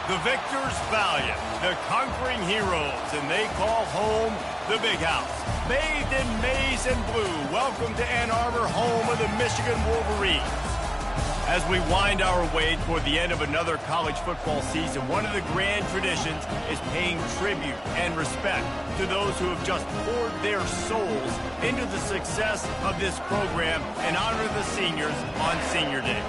The victors valiant, the conquering heroes, and they call home the Big House. Bathed in maize and blue, welcome to Ann Arbor, home of the Michigan Wolverines. As we wind our way toward the end of another college football season, one of the grand traditions is paying tribute and respect to those who have just poured their souls into the success of this program and honor the seniors on Senior Day.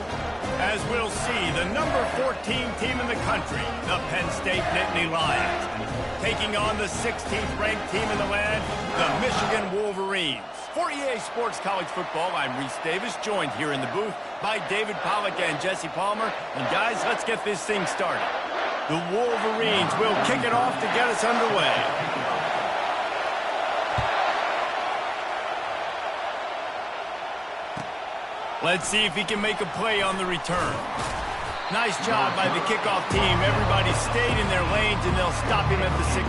As we'll see, the number 14 team in the country, the Penn State Nittany Lions, taking on the 16th ranked team in the land, the Michigan Wolverines. For EA Sports College Football, I'm Reese Davis, joined here in the booth by David Pollack and Jesse Palmer. And guys, let's get this thing started. The Wolverines will kick it off to get us underway. Let's see if he can make a play on the return. Nice job by the kickoff team. Everybody stayed in their lanes, and they'll stop him at the 16.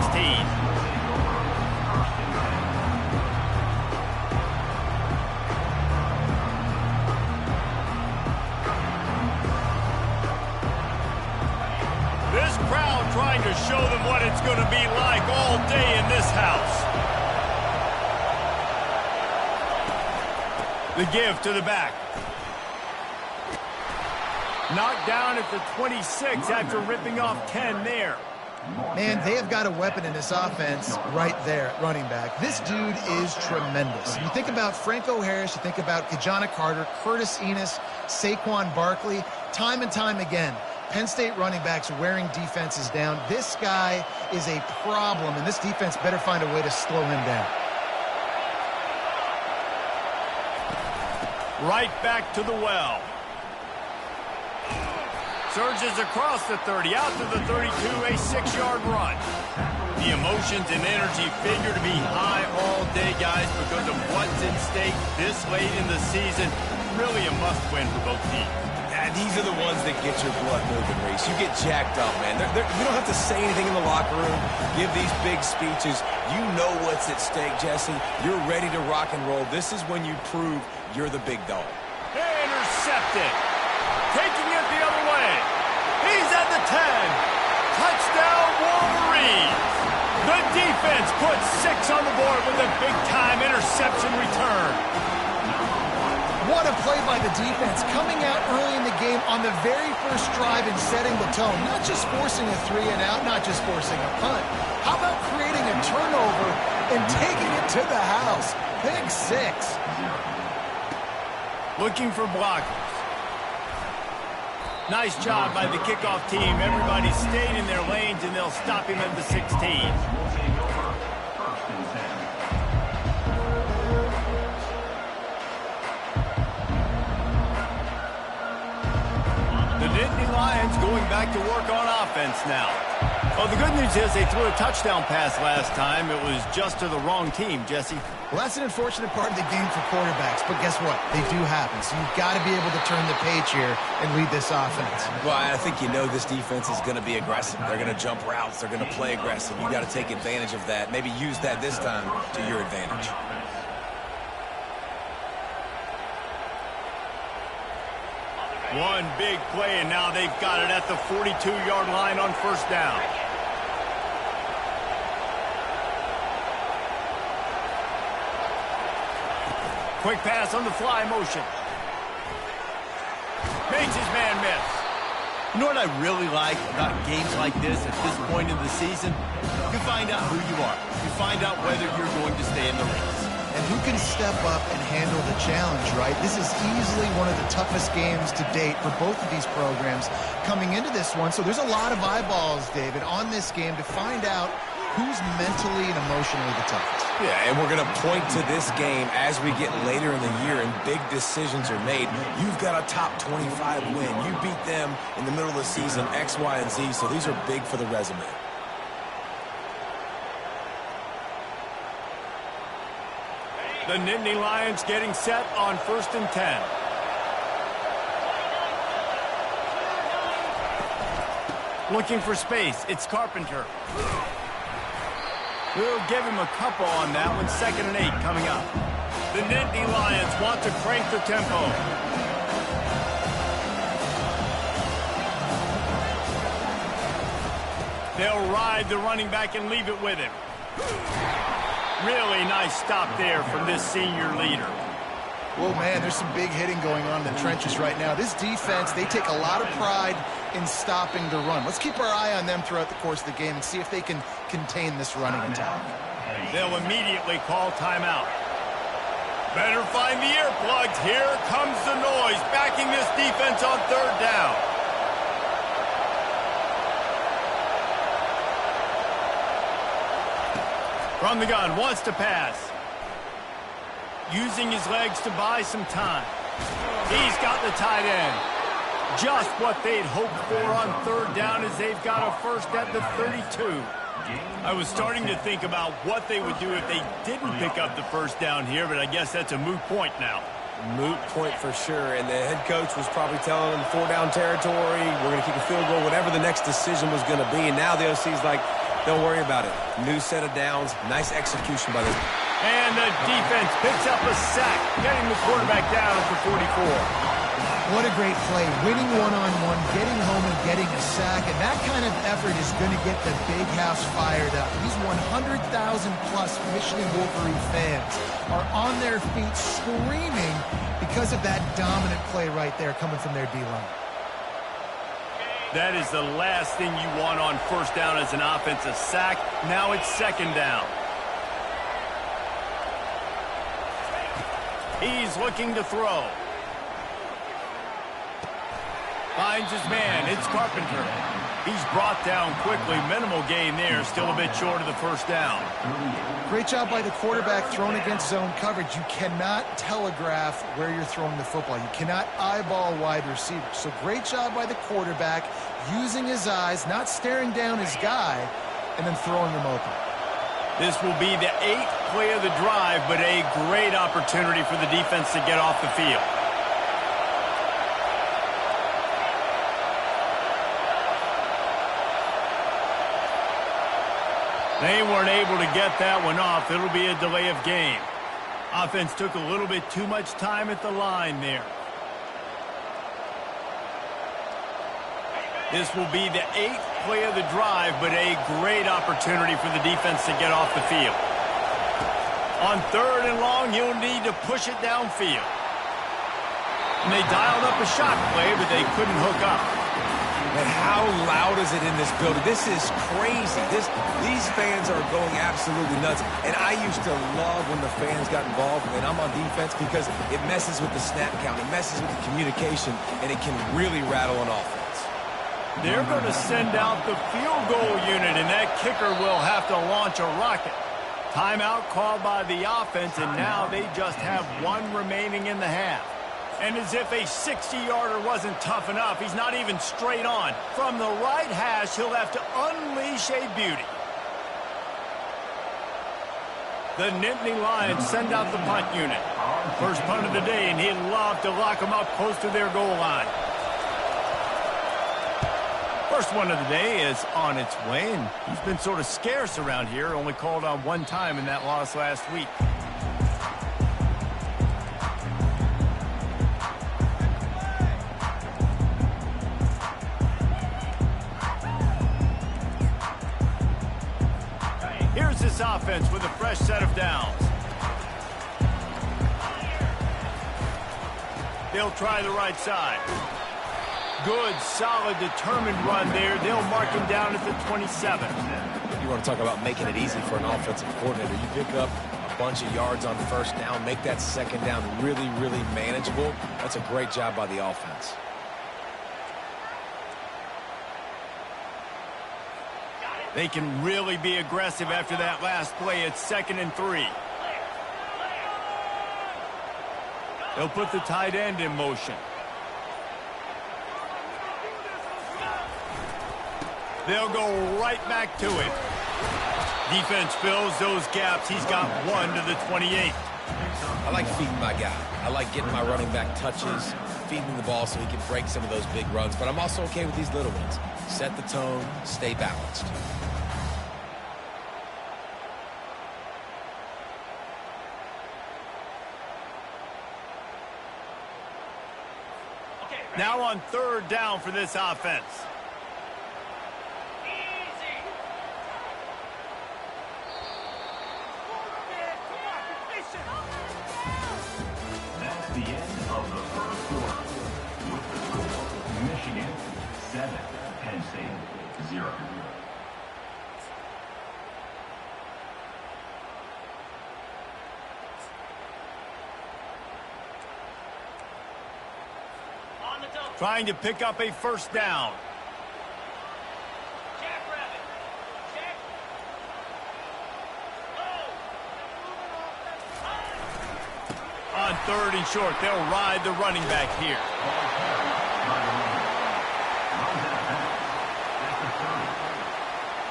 This crowd trying to show them what it's going to be like all day in this house. The give to the back. Knocked down at the 26 after ripping off 10 there. Man, they have got a weapon in this offense right there at running back. This dude is tremendous. You think about Franco Harris, you think about Kajana Carter, Curtis Enos, Saquon Barkley, time and time again. Penn State running backs wearing defenses down. This guy is a problem, and this defense better find a way to slow him down. Right back to the well. Surges across the 30, out to the 32, a 6-yard run. The emotions and energy figure to be high all day, guys, because of what's in stake this late in the season. Really a must-win for both teams. Yeah, these are the ones that get your blood moving, Reese. You get jacked up, man. You don't have to say anything in the locker room, give these big speeches. You know what's at stake, Jesse. You're ready to rock and roll. This is when you prove you're the big dog. Intercepted. Taking it the other way. He's at the 10. Touchdown, Wolverines. The defense puts 6 on the board with a big-time interception return. What a play by the defense, coming out early in the game on the very first drive and setting the tone. Not just forcing a 3-and-out, not just forcing a punt. How about creating a turnover and taking it to the house? Pick 6. Looking for blockers. Nice job by the kickoff team. Everybody stayed in their lanes, and they'll stop him at the 16. The Nittany Lions going back to work on offense now. Well, the good news is they threw a touchdown pass last time. It was just to the wrong team, Jesse. Well, that's an unfortunate part of the game for quarterbacks, but guess what? They do happen, so you've got to be able to turn the page here and lead this offense. Well, I think you know this defense is going to be aggressive. They're going to jump routes. They're going to play aggressive. You got to take advantage of that. Maybe use that this time to your advantage. One big play, and now they've got it at the 42-yard line on first down. Quick pass on the fly motion. Makes his man miss. You know what I really like about games like this at this point in the season? You find out who you are. You find out whether you're going to stay in the race. And who can step up and handle the challenge, right? This is easily one of the toughest games to date for both of these programs coming into this one. So there's a lot of eyeballs, David, on this game to find out who's mentally and emotionally the toughest. Yeah, and we're going to point to this game as we get later in the year and big decisions are made. You've got a top 25 win. You beat them in the middle of the season, X, Y, and Z, so these are big for the resume. The Nittany Lions getting set on 1st and 10. Looking for space. It's Carpenter. We'll give him a couple on that one. 2nd and 8 coming up. The Nittany Lions want to crank the tempo. They'll ride the running back and leave it with him. Really nice stop there from this senior leader. Well, man, there's some big hitting going on in the trenches right now. This defense, they take a lot of pride in stopping the run. Let's keep our eye on them throughout the course of the game and see if they can contain this running attack. They'll immediately call timeout. Better find the earplugs. Here comes the noise, backing this defense on third down. From the gun, wants to pass. Using his legs to buy some time. He's got the tight end. Just what they'd hoped for on third down as they've got a first at the 32. I was starting to think about what they would do if they didn't pick up the first down here, but I guess that's a moot point now. Moot point for sure, and the head coach was probably telling them 4-down territory, we're going to kick a field goal, whatever the next decision was going to be, and now the OC's like, don't worry about it. New set of downs, nice execution by this. And the defense picks up a sack, getting the quarterback down at the 44. What a great play. Winning one-on-one, getting home and getting a sack, and that kind of effort is going to get the big house fired up. These 100,000-plus Michigan Wolverine fans are on their feet screaming because of that dominant play right there coming from their D-line. That is the last thing you want on first down as an offensive sack. Now it's second down. He's looking to throw. Finds his man. It's Carpenter. He's brought down quickly. Minimal gain there. Still a bit short of the first down. Great job by the quarterback thrown against zone coverage. You cannot telegraph where you're throwing the football. You cannot eyeball wide receivers. So great job by the quarterback using his eyes, not staring down his guy, and then throwing him open. This will be the 8th play of the drive, but a great opportunity for the defense to get off the field. They weren't able to get that one off. It'll be a delay of game. Offense took a little bit too much time at the line there. This will be the 8th play of the drive, but a great opportunity for the defense to get off the field. On third and long, he'll need to push it downfield. And they dialed up a shot play, but they couldn't hook up. And how loud is it in this building? This is crazy. These fans are going absolutely nuts. And I used to love when the fans got involved, and I'm on defense, because it messes with the snap count. It messes with the communication, and it can really rattle an offense. They're going to send out the field goal unit, and that kicker will have to launch a rocket. Timeout called by the offense, and now they just have one remaining in the half. And as if a 60-yarder wasn't tough enough, he's not even straight on. From the right hash, he'll have to unleash a beauty. The Nittany Lions send out the punt unit. First punt of the day, and he'd love to lock them up close to their goal line. First one of the day is on its way, and he's been sort of scarce around here, only called on one time in that loss last week. Here's this offense with a fresh set of downs. They'll try the right side. Good, solid, determined run there. They'll mark him down at the 27. You want to talk about making it easy for an offensive coordinator. You pick up a bunch of yards on first down, make that second down really, really manageable. That's a great job by the offense. They can really be aggressive after that last play. It's 2nd and 3. They'll put the tight end in motion. They'll go right back to it. Defense fills those gaps. He's got one to the 28. I like feeding my guy. I like getting my running back touches, feeding the ball so he can break some of those big runs. But I'm also okay with these little ones. Set the tone, stay balanced. Now on third down for this offense. Trying to pick up a first down. On 3rd and short, they'll ride the running back here.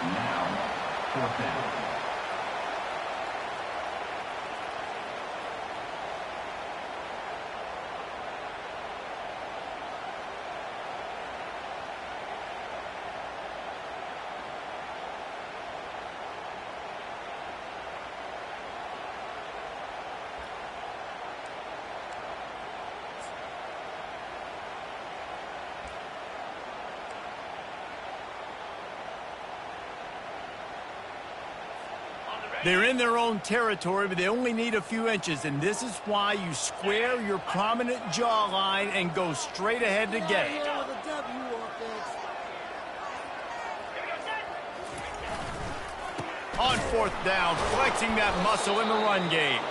Now, 4th down. They're in their own territory, but they only need a few inches, and this is why you square your prominent jawline and go straight ahead to get it. On 4th down, flexing that muscle in the run game.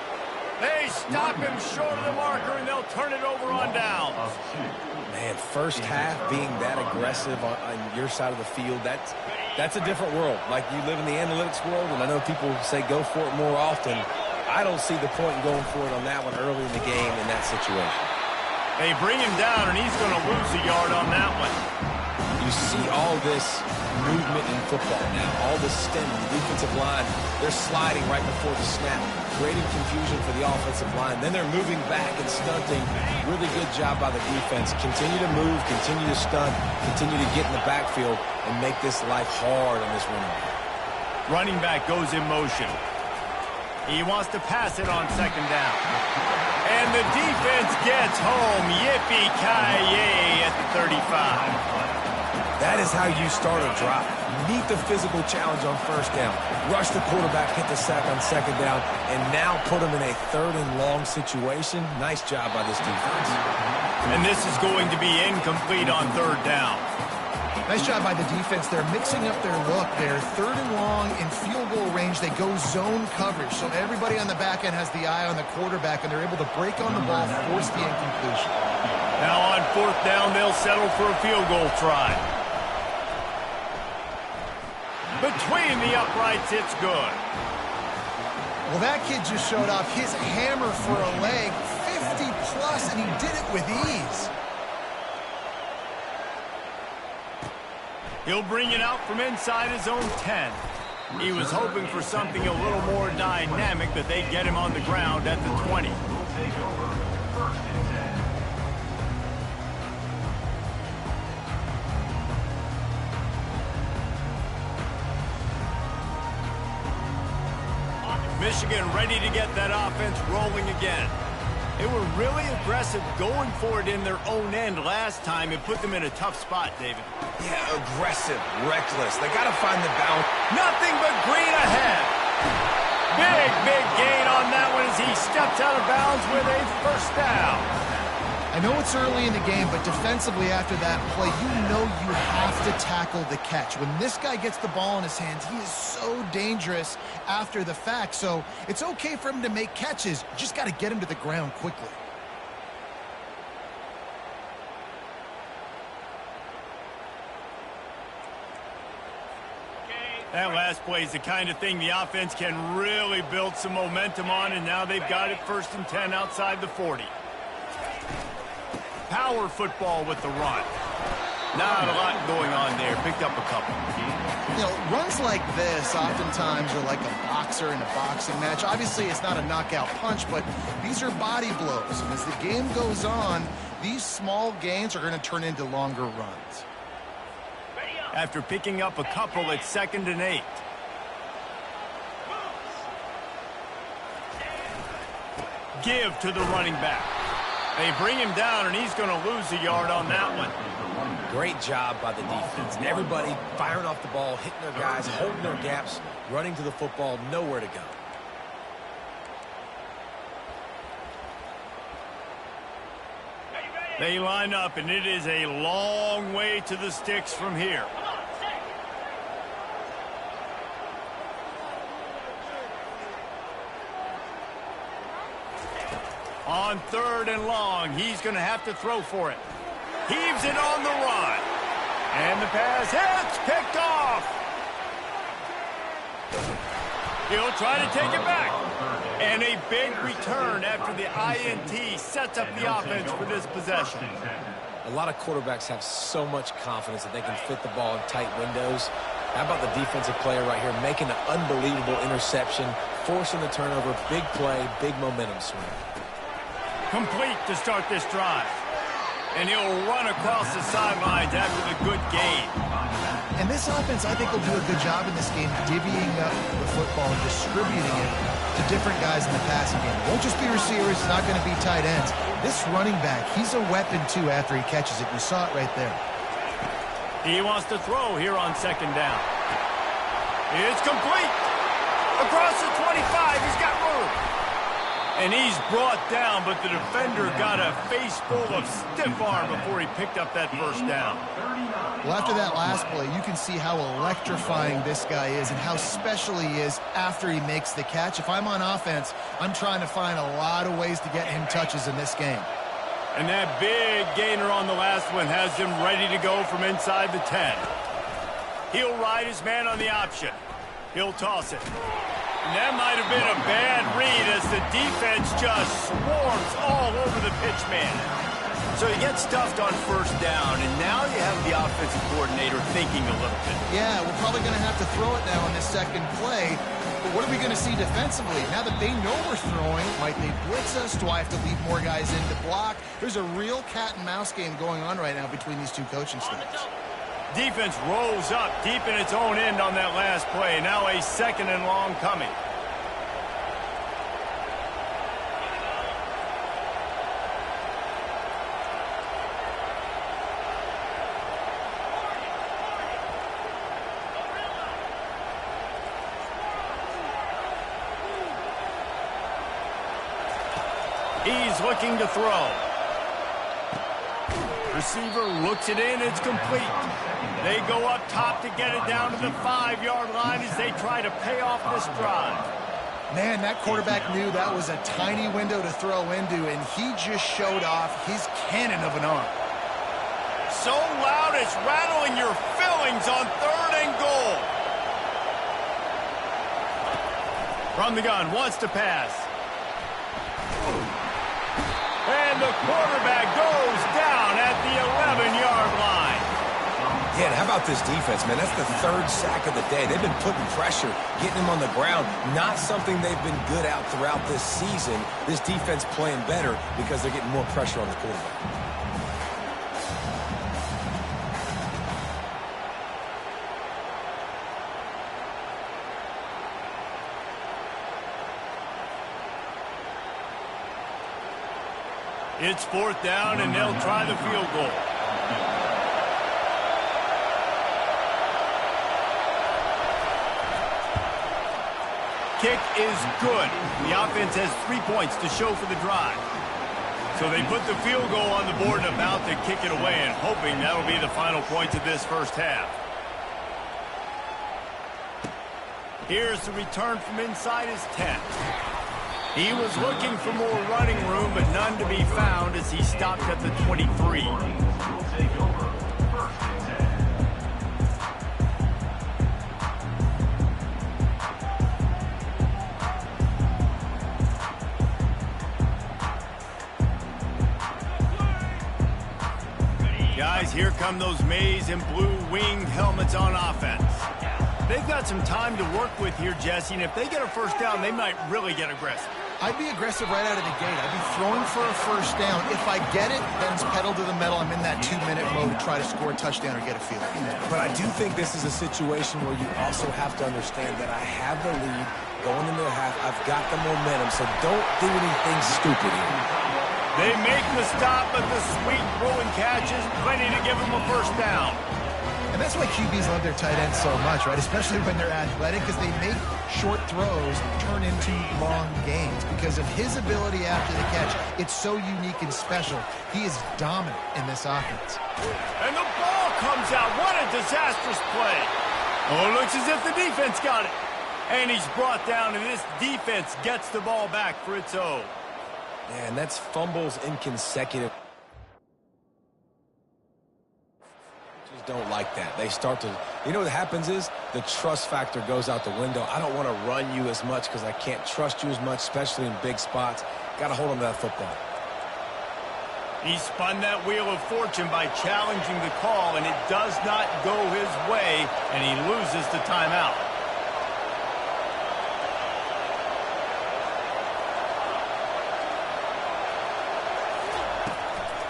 They stop him short of the marker, and they'll turn it over on downs. Man, first half being that aggressive on your side of the field, that's a different world. Like, you live in the analytics world, and I know people say go for it more often. I don't see the point in going for it on that one early in the game in that situation. They bring him down, and he's going to lose a yard on that one. You see all this movement in football now, all this stemming. The defensive line, they're sliding right before the snap, creating confusion for the offensive line. Then they're moving back and stunting. Really good job by the defense. Continue to move, continue to stunt, continue to get in the backfield and make this life hard on this running back. Running back goes in motion. He wants to pass it on 2nd down. And the defense gets home. Yippee-ki-yay at the 35. That is how you start a drive. You meet the physical challenge on 1st down, rush the quarterback, hit the sack on 2nd down, and now put him in a 3rd and long situation. Nice job by this defense. And this is going to be incomplete on 3rd down. Nice job by the defense. They're mixing up their look. They're 3rd and long in field goal range. They go zone coverage, so everybody on the back end has the eye on the quarterback, and they're able to break on the ball, force the incompletion. Now on 4th down, they'll settle for a field goal try. Between the uprights, it's good. Well, that kid just showed off his hammer for a leg, 50-plus, and he did it with ease. He'll bring it out from inside his own 10. He was hoping for something a little more dynamic, but they get him on the ground at the 20. Michigan ready to get that offense rolling again. They were really aggressive going for it in their own end last time. It put them in a tough spot, David. Yeah, aggressive, reckless. They got to find the balance. Nothing but green ahead. Big gain on that one as he steps out of bounds with a 1st down. I know it's early in the game, but defensively after that play, you know you have to tackle the catch. When this guy gets the ball in his hands, he is so dangerous after the fact. So it's okay for him to make catches. You just got to get him to the ground quickly. That last play is the kind of thing the offense can really build some momentum on, and now they've got it 1st and 10 outside the 40. Power football with the run. Not a lot going on there. Picked up a couple. You know, runs like this oftentimes are like a boxer in a boxing match. Obviously, it's not a knockout punch, but these are body blows. And as the game goes on, these small gains are going to turn into longer runs. After picking up a couple at 2nd and 8. Give to the running back. They bring him down, and he's going to lose a yard on that one. Great job by the defense. Everybody firing off the ball, hitting their guys, holding their gaps, running to the football, nowhere to go. They line up, and it is a long way to the sticks from here. On 3rd and long, he's going to have to throw for it. Heaves it on the run. And the pass hits, picked off. He'll try to take it back. And a big return after the INT sets up the offense for this possession. A lot of quarterbacks have so much confidence that they can fit the ball in tight windows. How about the defensive player right here making an unbelievable interception, forcing the turnover, big play, big momentum swing. Complete to start this drive. And he'll run across the sidelines after the good gain. And this offense, I think, will do a good job in this game divvying up the football and distributing it to different guys in the passing game. It won't just be receivers. It's not going to be tight ends. This running back, he's a weapon, too, after he catches it. You saw it right there. He wants to throw here on second down. It's complete. Across the 25. He's got room. And he's brought down, but the defender got a face full of stiff arm before he picked up that first down. Well, after that last play, you can see how electrifying this guy is and how special he is after he makes the catch. If I'm on offense, I'm trying to find a lot of ways to get him touches in this game. And that big gainer on the last one has him ready to go from inside the 10. He'll ride his man on the option. He'll toss it. And that might have been a bad read as the defense just swarms all over the pitch man. So he gets stuffed on first down, and now you have the offensive coordinator thinking a little bit. Yeah, we're probably going to have to throw it now on this second play. But what are we going to see defensively? Now that they know we're throwing, might they blitz us? Do I have to leave more guys in to block? There's a real cat and mouse game going on right now between these two coaching staffs. Defense rolls up deep in its own end on that last play. Now a second and long coming. He's looking to throw. Receiver looks it in. It's complete. They go up top to get it down to the 5-yard line as they try to pay off this drive. Man, that quarterback knew that was a tiny window to throw into, and he just showed off his cannon of an arm. So loud it's rattling your fillings on 3rd and goal. From the gun, wants to pass. And the quarterback goes down at the 11-yard line. Yeah, and how about this defense, man? That's the 3rd sack of the day. They've been putting pressure, getting him on the ground. Not something they've been good at throughout this season. This defense playing better because they're getting more pressure on the quarterback. It's 4th down, and they'll try the field goal. Kick is good. The offense has 3 points to show for the drive. So they put the field goal on the board and about to kick it away, and hoping that'll be the final points of this first half. Here's the return from inside his 10. He was looking for more running room, but none to be found as he stopped at the 23. Guys, here come those maize and blue winged helmets on offense. They've got some time to work with here, Jesse, and if they get a first down, they might really get aggressive. I'd be aggressive right out of the gate. I'd be throwing for a first down. If I get it, then it's pedal to the metal. I'm in that 2-minute mode to try to score a touchdown or get a field goal. But I do think this is a situation where you also have to understand that I have the lead going into the half. I've got the momentum, so don't do anything stupid here. They make the stop, but the sweet throwing catch is plenty to give them a first down. And that's why QBs love their tight ends so much, right? Especially when they're athletic, because they make short throws turn into long gains. Because of his ability after the catch, it's so unique and special. He is dominant in this offense. And the ball comes out. What a disastrous play. Oh, it looks as if the defense got it. And he's brought down, and this defense gets the ball back for its own. Man, that's fumbles in consecutive. don't like that. They start to, you know what happens is the trust factor goes out the window. I don't want to run you as much because I can't trust you as much, especially in big spots. Got to hold on to that football. He spun that wheel of fortune by challenging the call, and it does not go his way, and he loses the timeout.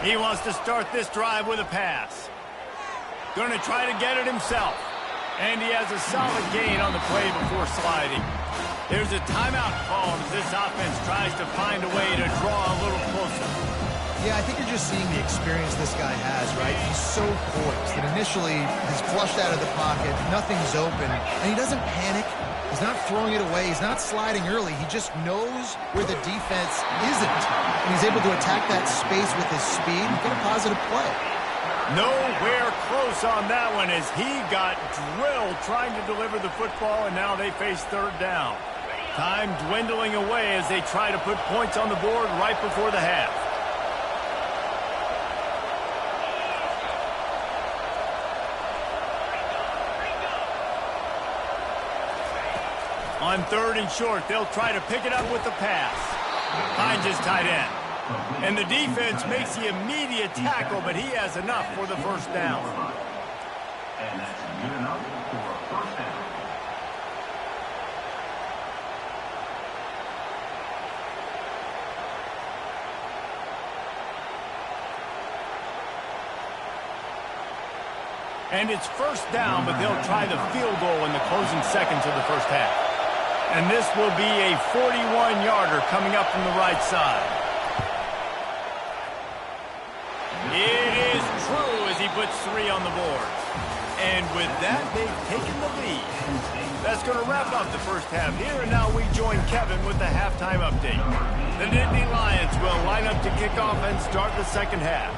He wants to start this drive with a pass. Going to try to get it himself. And he has a solid gain on the play before sliding. There's a timeout called as this offense tries to find a way to draw a little closer. Yeah, I think you're just seeing the experience this guy has, right? He's so poised that initially he's flushed out of the pocket, nothing's open, and he doesn't panic. He's not throwing it away. He's not sliding early. He just knows where the defense isn't. And he's able to attack that space with his speed and get a positive play. Nowhere close on that one as he got drilled trying to deliver the football, and now they face third down. Time dwindling away as they try to put points on the board right before the half. On third and short, they'll try to pick it up with the pass. Finds his tight end. And the defense makes the immediate tackle, but he has enough for the first down. And that's good enough for a first down. And it's first down, but they'll try the field goal in the closing seconds of the first half. And this will be a 41-yarder coming up from the right side. It is true as he puts 3 on the board. And with that, they've taken the lead. That's going to wrap up the first half here, and now we join Kevin with the halftime update. The Nittany Lions will line up to kick off and start the second half.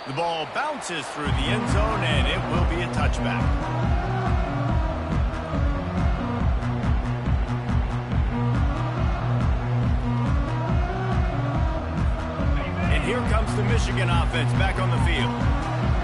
The ball bounces through the end zone, and it will be a touchback. And here comes the Michigan offense back on the field.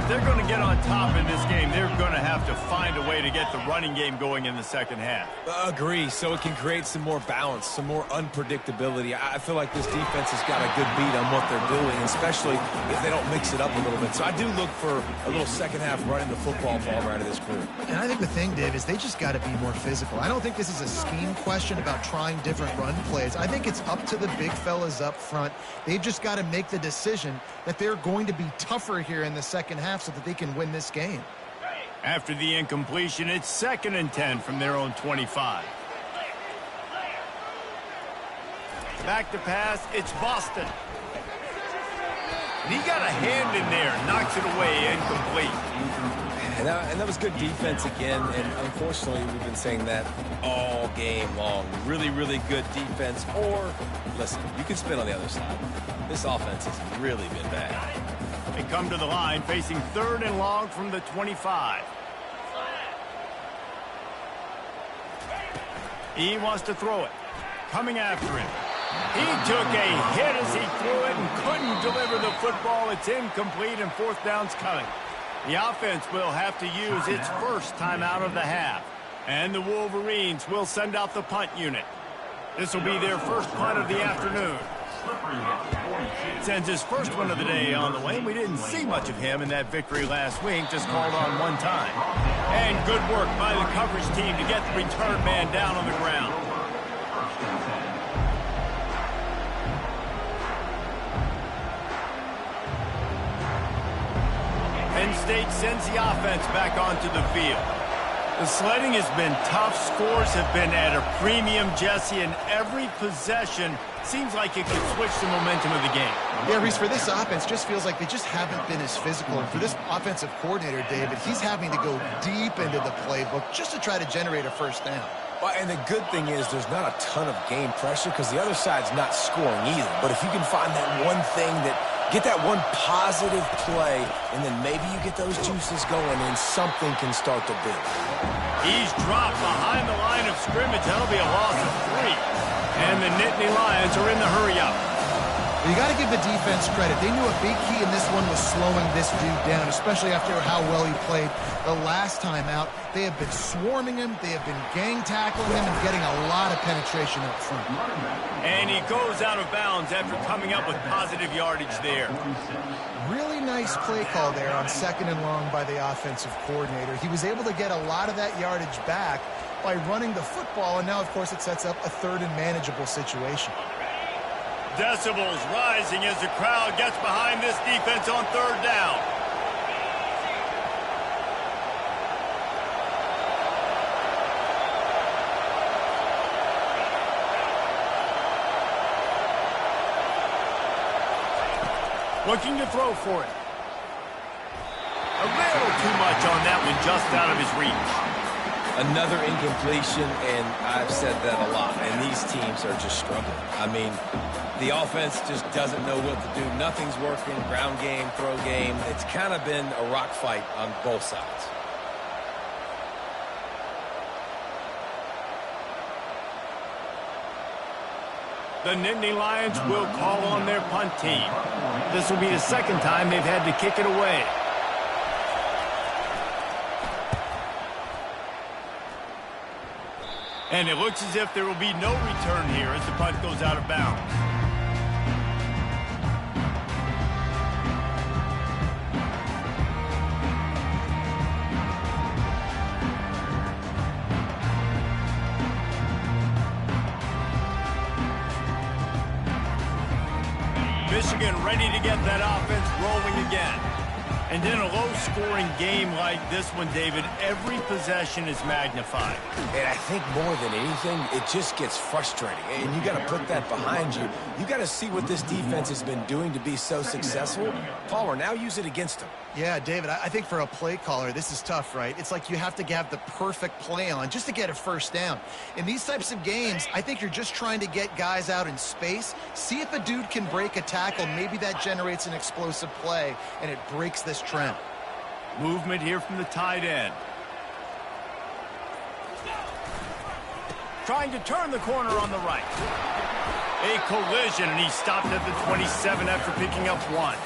If they're going to get on top in this game, they're going to have to find a way to get the running game going in the second half. Agree, so it can create some more balance, some more unpredictability. I feel like this defense has got a good beat on what they're doing, especially if they don't mix it up a little bit. So I do look for a little second half running the football ball right of this group. And I think the thing, Dave, is they just got to be more physical. I don't think this is a scheme question about trying different run plays. I think it's up to the big fellas up front. They've just got to make the decision that they're going to be tougher here in the second half so that they can win this game. After the incompletion, it's 2nd and 10 from their own 25. Back to pass, it's Boston. And he got a hand in there, knocks it away, incomplete. And that was good defense again, and unfortunately we've been saying that all game long. Really, really good defense, or, listen, you can spin on the other side. This offense has really been bad. They come to the line facing 3rd and long from the 25. He wants to throw it. Coming after him. He took a hit as he threw it and couldn't deliver the football. It's incomplete and 4th down's coming. The offense will have to use its first timeout of the half. And the Wolverines will send out the punt unit. This will be their first punt of the afternoon. Sends his first one of the day on the way. We didn't see much of him in that victory last week, just called on one time. And good work by the coverage team to get the return man down on the ground. Penn State sends the offense back onto the field. The sledding has been tough. Scores have been at a premium, Jesse, and every possession seems like it could switch the momentum of the game. Yeah, Reese, for this offense, just feels like they just haven't been as physical. And for this offensive coordinator, David, he's having to go deep into the playbook just to try to generate a first down. Well, and the good thing is there's not a ton of game pressure because the other side's not scoring either. But if you can find that one thing get that one positive play, and then maybe you get those juices going and something can start to build. He's dropped behind the line of scrimmage. That'll be a loss of 3. And the Nittany Lions are in the hurry-up. You got to give the defense credit. They knew a big key in this one was slowing this dude down, especially after how well he played the last time out. They have been swarming him. They have been gang tackling him and getting a lot of penetration up front. And he goes out of bounds after coming up with positive yardage there. Really nice play call there on 2nd and long by the offensive coordinator. He was able to get a lot of that yardage back by running the football, and now, of course, it sets up a 3rd and manageable situation. Decibels rising as the crowd gets behind this defense on 3rd down. Looking to throw for it. A little too much on that one, just out of his reach. Another incompletion, and I've said that a lot, and these teams are just struggling. I mean, the offense just doesn't know what to do. Nothing's working, ground game, throw game. It's kind of been a rock fight on both sides. The Nittany Lions will call on their punt team. This will be the 2nd time they've had to kick it away. And it looks as if there will be no return here as the punt goes out of bounds. Michigan ready to get that offense rolling again. And in a low-scoring game like this one, David, every possession is magnified. And I think more than anything, it just gets frustrating. And you got to put that behind you. You got to see what this defense has been doing to be so successful. Palmer, now use it against them. Yeah, David, I think for a play caller, this is tough, right? It's like you have to have the perfect play on just to get a 1st down. In these types of games, I think you're just trying to get guys out in space, see if a dude can break a tackle. Maybe that generates an explosive play, and it breaks this trend. Movement here from the tight end. Trying to turn the corner on the right. A collision, and he stopped at the 27 after picking up 1.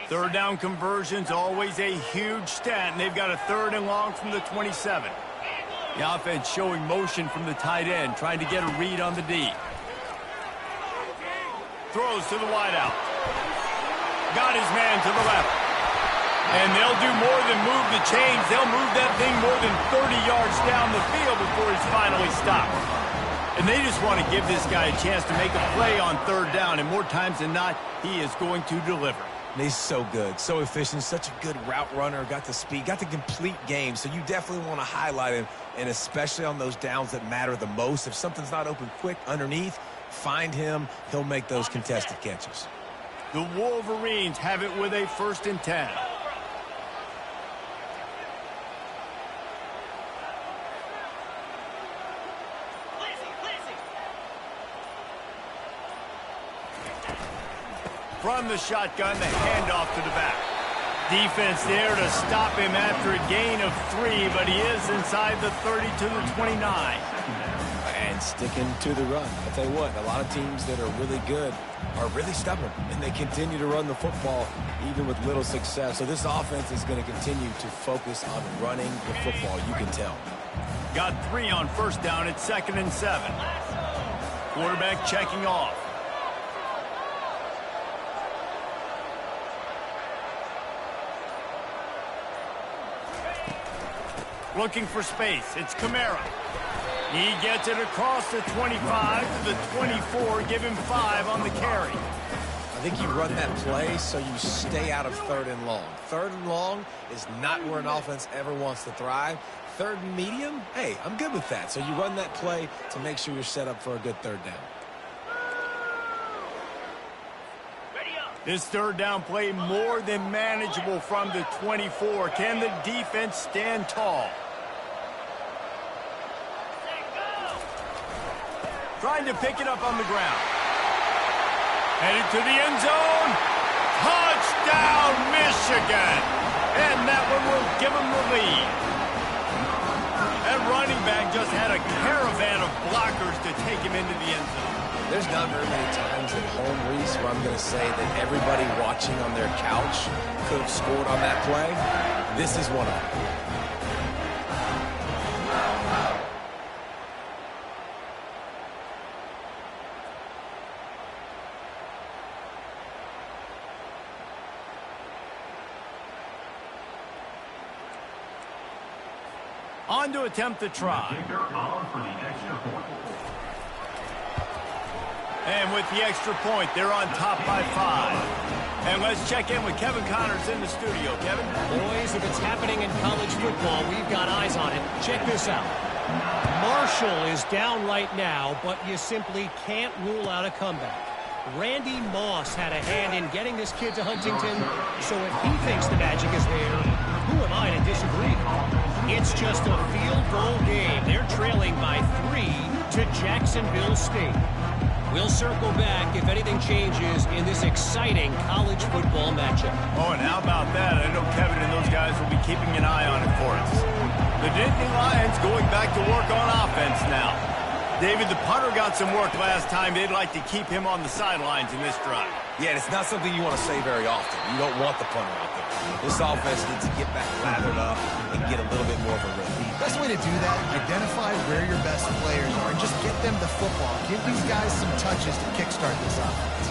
Third down conversions, always a huge stat, and they've got a 3rd and long from the 27. The offense showing motion from the tight end, trying to get a read on the D. Throws to the wideout. Got his man to the left. And they'll do more than move the chains. They'll move that thing more than 30 yards down the field before he's finally stopped. And they just want to give this guy a chance to make a play on 3rd down, and more times than not, he is going to deliver. And he's so good, so efficient, such a good route runner, got the speed, got the complete game. So you definitely want to highlight him, and especially on those downs that matter the most. If something's not open quick underneath, find him. He'll make those contested catches. The Wolverines have it with a 1st and 10. From the shotgun, the handoff to the back. Defense there to stop him after a gain of 3, but he is inside the 30 to the 29. And sticking to the run. I'll tell you what, a lot of teams that are really good are really stubborn, and they continue to run the football even with little success. So this offense is going to continue to focus on running the football, you can tell. Got 3 on 1st down at 2nd and 7. Quarterback checking off. Looking for space. It's Kamara. He gets it across the 25 to the 24. Give him 5 on the carry. I think you run that play so you stay out of 3rd and long. 3rd and long is not where an offense ever wants to thrive. 3rd and medium, hey, I'm good with that. So you run that play to make sure you're set up for a good 3rd down. This third down play more than manageable from the 24. Can the defense stand tall? Trying to pick it up on the ground. Headed to the end zone. Touchdown, Michigan. And that one will give them the lead. That running back just had a caravan of blockers to take him into the end zone. There's not very many times at home, Reese, where I'm going to say that everybody watching on their couch could have scored on that play. This is one of them. On to attempt the try. And with the extra point, they're on top by 5. And let's check in with Kevin Connors in the studio. Kevin? Boys, if it's happening in college football, we've got eyes on it. Check this out. Marshall is down right now, but you simply can't rule out a comeback. Randy Moss had a hand in getting this kid to Huntington, so if he thinks the magic is there, who am I to disagree? It's just a field goal game. They're trailing by 3 to Jacksonville State. We'll circle back if anything changes in this exciting college football matchup. Oh, and how about that? I know Kevin and those guys will be keeping an eye on it for us. The Nittany Lions going back to work on offense now. David, the punter got some work last time. They'd like to keep him on the sidelines in this drive. Yeah, it's not something you want to say very often. You don't want the punter out there. This offense needs to get back lathered up and get a little bit more of a rhythm. Best way to do that, identify where your best players are and just get them the football. Give these guys some touches to kickstart this offense.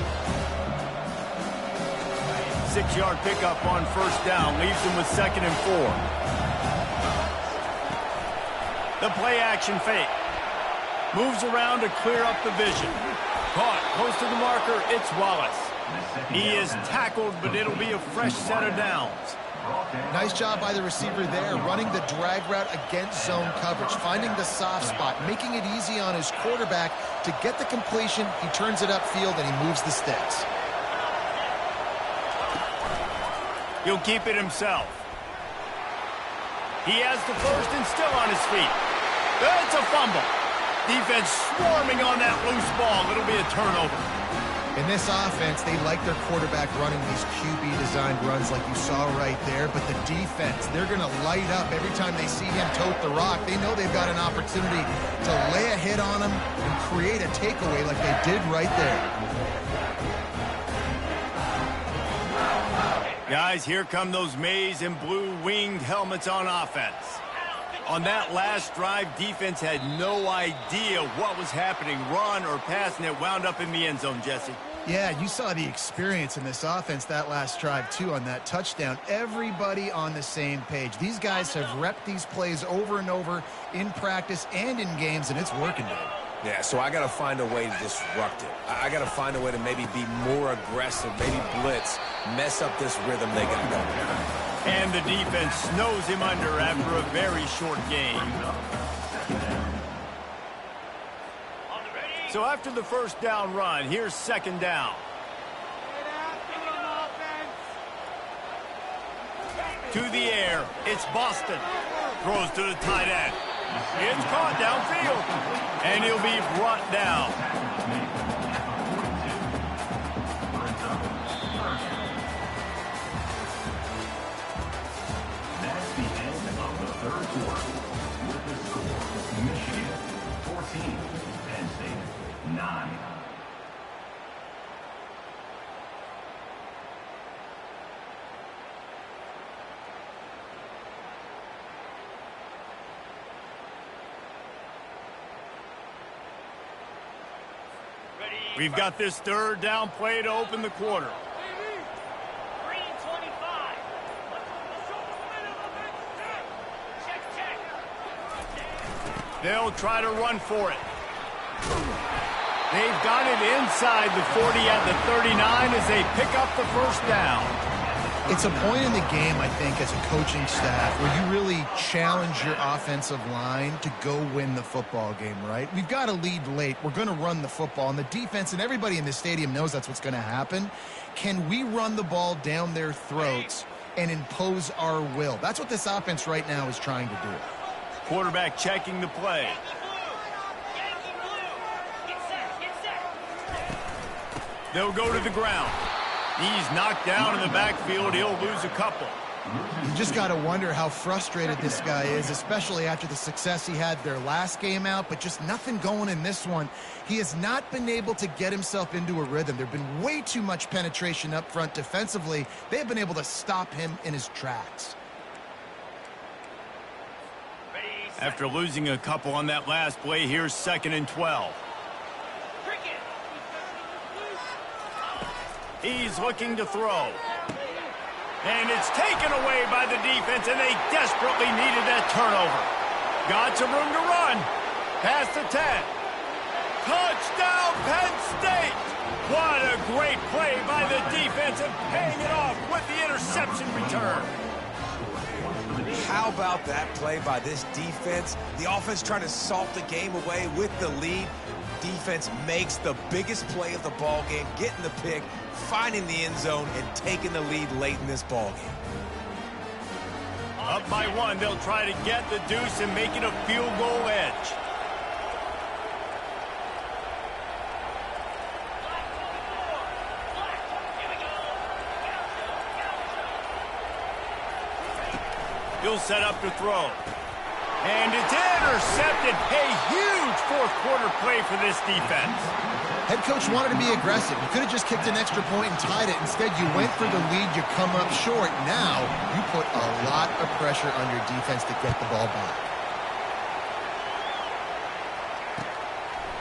6-yard pickup on first down leaves them with 2nd and 4. The play action fake. Moves around to clear up the vision. Caught close to the marker. It's Wallace. He is tackled, but it'll be a fresh set of downs. Nice job by the receiver there, running the drag route against zone coverage, finding the soft spot, making it easy on his quarterback to get the completion. He turns it upfield, and he moves the sticks. He'll keep it himself. He has the first and still on his feet. It's a fumble. Defense swarming on that loose ball. It'll be a turnover. In this offense, they like their quarterback running these QB-designed runs like you saw right there, but the defense, they're going to light up every time they see him tote the rock. They know they've got an opportunity to lay a hit on him and create a takeaway like they did right there. Guys, here come those maize and blue winged helmets on offense. On that last drive, defense had no idea what was happening, run or pass, and it wound up in the end zone, Jesse. Yeah, you saw the experience in this offense that last drive, too, on that touchdown. Everybody on the same page. These guys have repped these plays over and over in practice and in games, and it's working, dude. Yeah, so I got to find a way to disrupt it. I got to find a way to maybe be more aggressive, maybe blitz, mess up this rhythm they got going. And the defense snows him under after a very short game. So after the first down run, here's 2nd down. To the air, it's Boston. Throws to the tight end. It's caught downfield. And he'll be brought down. That's the end of the third quarter. With the score, Michigan 14, Penn State 9. We've got this third down play to open the quarter. They'll try to run for it. They've got it inside the 40 at the 39 as they pick up the first down. It's a point in the game, I think, as a coaching staff where you really challenge your offensive line to go win the football game, right? We've got to lead late. We're going to run the football. And the defense and everybody in the stadium knows that's what's going to happen. Can we run the ball down their throats and impose our will? That's what this offense right now is trying to do. Quarterback checking the play. They'll go to the ground. He's knocked down in the backfield. He'll lose a couple. You just got to wonder how frustrated this guy is, especially after the success he had their last game out, but just nothing going in this one. He has not been able to get himself into a rhythm. There have been way too much penetration up front defensively. They have been able to stop him in his tracks. After losing a couple on that last play, here's 2nd and 12. He's looking to throw. And it's taken away by the defense, and they desperately needed that turnover. Got some room to run. Past the 10. Touchdown, Penn State! What a great play by the defense, and paying it off with the interception return. How about that play by this defense? The offense trying to salt the game away with the lead. Defense makes the biggest play of the ball game, getting the pick, finding the end zone, and taking the lead late in this ball game. Up by 1, they'll try to get the deuce and make it a field goal edge. He'll set up to throw. And it's intercepted. A huge fourth-quarter play for this defense. Head coach wanted to be aggressive. You could have just kicked an extra point and tied it. Instead, you went for the lead. You come up short. Now, you put a lot of pressure on your defense to get the ball back.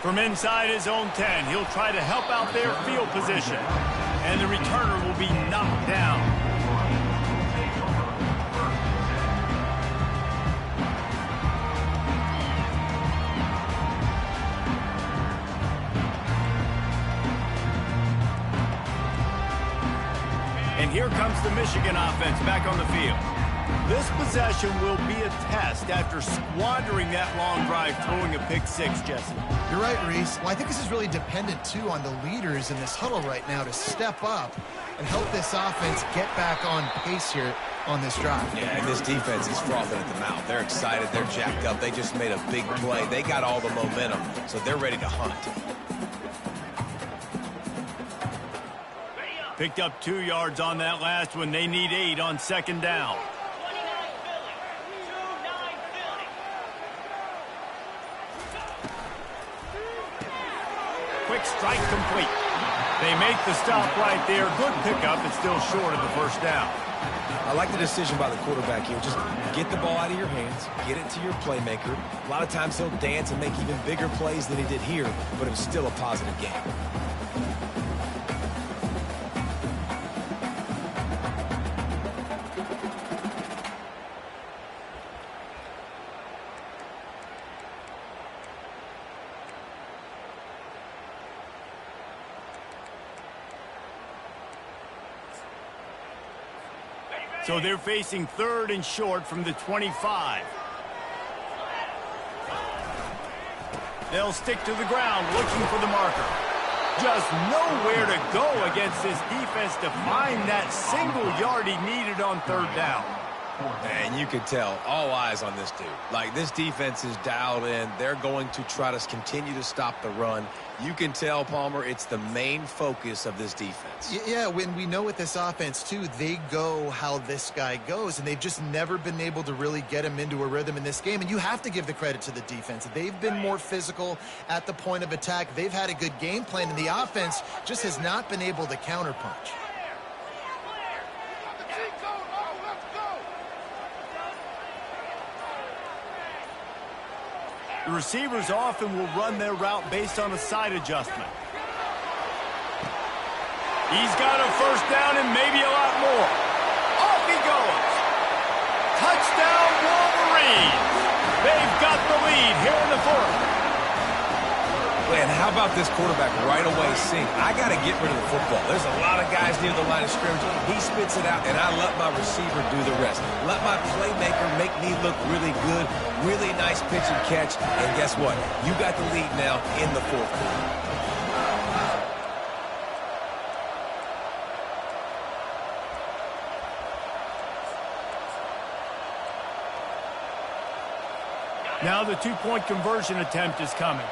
From inside his own 10, he'll try to help out their field position. And the returner will be knocked down. And here comes the Michigan offense back on the field. This possession will be a test after squandering that long drive, throwing a pick 6, Jesse. You're right, Reese. Well, I think this is really dependent, too, on the leaders in this huddle right now to step up and help this offense get back on pace here on this drive. Yeah, and this defense is frothing at the mouth. They're excited. They're jacked up. They just made a big play. They got all the momentum, so they're ready to hunt. Picked up 2 yards on that last one. They need 8 on 2nd down. Quick strike complete. They make the stop right there. Good pickup. It's still short of the 1st down. I like the decision by the quarterback here. Just get the ball out of your hands, get it to your playmaker. A lot of times he'll dance and make even bigger plays than he did here, but it was still a positive game. So they're facing 3rd and short from the 25. They'll stick to the ground looking for the marker. Just nowhere to go against this defense to find that single yard he needed on 3rd down. And you can tell, all eyes on this dude. Like, this defense is dialed in. They're going to try to continue to stop the run. You can tell, Palmer, it's the main focus of this defense. Yeah, when we know with this offense, too, they go how this guy goes, and they've just never been able to really get him into a rhythm in this game. And you have to give the credit to the defense. They've been more physical at the point of attack. They've had a good game plan, and the offense just has not been able to counterpunch. The receivers often will run their route based on a side adjustment. He's got a 1st down and maybe a lot more. Off he goes. Touchdown, Wolverines. They've got the lead here in the 4th. Well, And how about this quarterback right away seeing, I got to get rid of the football. There's a lot of guys near the line of scrimmage. He spits it out, and I let my receiver do the rest. Let my playmaker make me look really good. Really nice pitch and catch. And guess what? You got the lead now in the fourth quarter. Now the two-point conversion attempt is coming.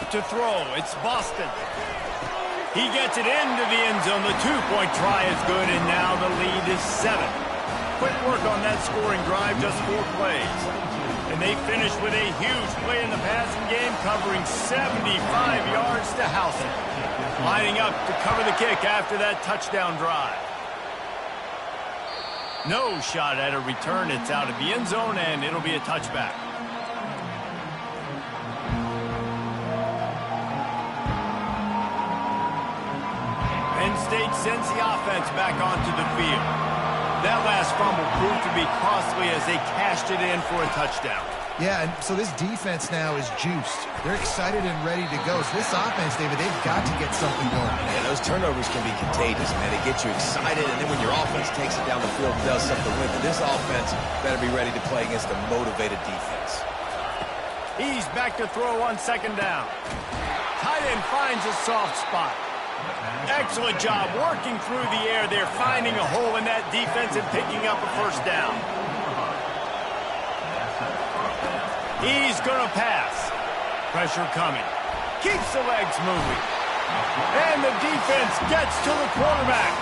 To throw, it's Boston. He gets it into the end zone. The two-point try is good, and now the lead is 7. Quick work on that scoring drive, just 4 plays. And they finish with a huge play in the passing game, covering 75 yards to house it. Lining up to cover the kick after that touchdown drive. No shot at a return. It's out of the end zone, and it'll be a touchback. Penn State sends the offense back onto the field. That last fumble proved to be costly as they cashed it in for a touchdown. Yeah, and so this defense now is juiced. They're excited and ready to go. So this offense, David, they've got to get something going. Yeah, those turnovers can be contagious, man. They get you excited, and then when your offense takes it down the field and does something with it, this offense better be ready to play against a motivated defense. He's back to throw on second down. Tight end finds a soft spot. Excellent job working through the air there, finding a hole in that defense and picking up a first down. He's going to pass. Pressure coming. Keeps the legs moving. And the defense gets to the quarterback.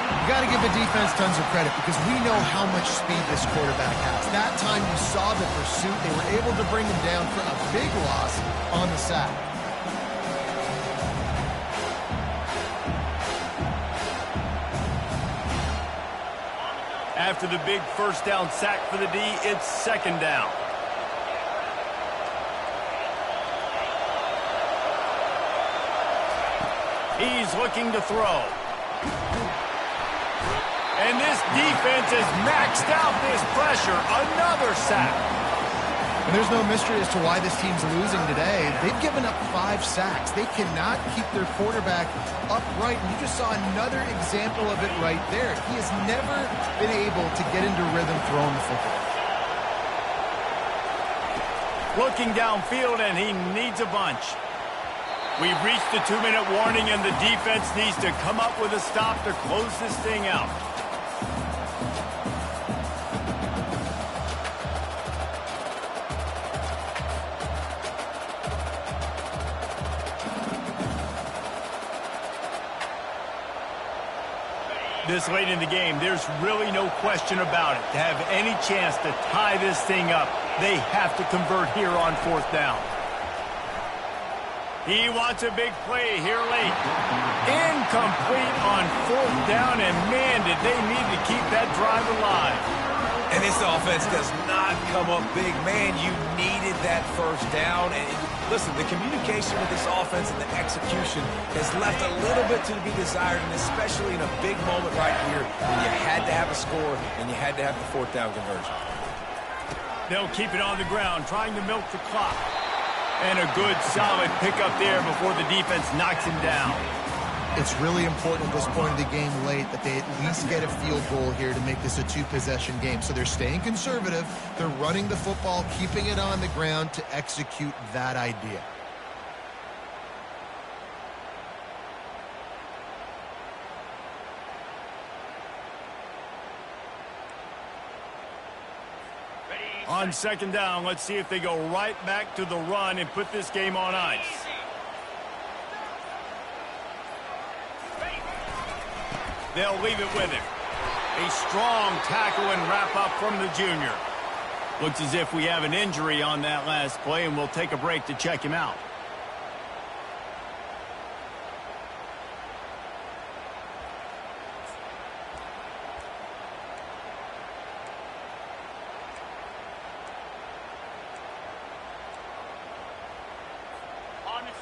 You got to give the defense tons of credit because we know how much speed this quarterback has. That time you saw the pursuit. They were able to bring him down for a big loss on the sack. After the big first down sack for the D, it's second down. He's looking to throw. And this defense has maxed out this pressure. Another sack. And there's no mystery as to why this team's losing today. They've given up 5 sacks. They cannot keep their quarterback upright. And you just saw another example of it right there. He has never been able to get into rhythm throwing the football. Looking downfield, and he needs a bunch. We've reached the 2-minute warning, and the defense needs to come up with a stop to close this thing out. This late in the game, there's really no question about it. To have any chance to tie this thing up, they have to convert here on 4th down. He wants a big play here late. Incomplete on 4th down, and man, did they need to keep that drive alive. And this offense does not come up big. Man, you needed that first down. And listen, the communication with this offense and the execution has left a little bit to be desired, and especially in a big moment right here when you had to have a score and you had to have the 4th down conversion. They'll keep it on the ground, trying to milk the clock. And a good, solid pickup there before the defense knocks him down. It's really important at this point of the game late that they at least get a field goal here to make this a 2-possession game. So they're staying conservative. They're running the football, keeping it on the ground to execute that idea. On second down, let's see if they go right back to the run and put this game on ice. They'll leave it with him. A strong tackle and wrap up from the junior. Looks as if we have an injury on that last play, and we'll take a break to check him out.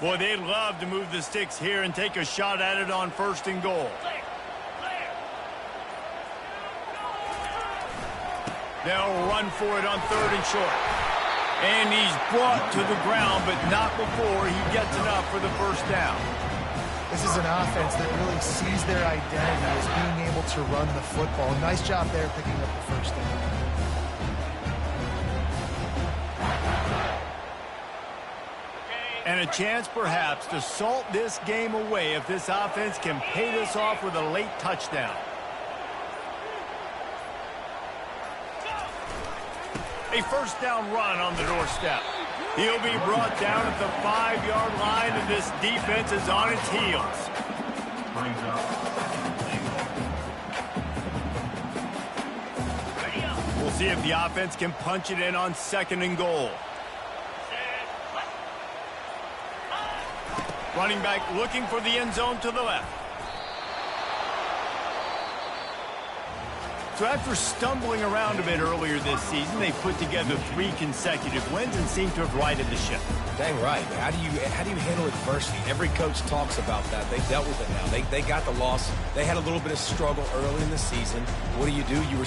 Boy, they'd love to move the sticks here and take a shot at it on 1st and goal. They'll run for it on 3rd and short. And he's brought to the ground, but not before he gets enough for the first down. This is an offense that really sees their identity as being able to run the football. Nice job there picking up the first down. And a chance perhaps to salt this game away if this offense can pay this off with a late touchdown. A first down run on the doorstep. He'll be brought down at the 5-yard line, and this defense is on its heels. We'll see if the offense can punch it in on 2nd and goal. Running back looking for the end zone to the left. So after stumbling around a bit earlier this season, they put together 3 consecutive wins and seem to have righted the ship. Dang right. How do you handle adversity? Every coach talks about that. They dealt with it now. They got the loss. They had a little bit of struggle early in the season. What do? You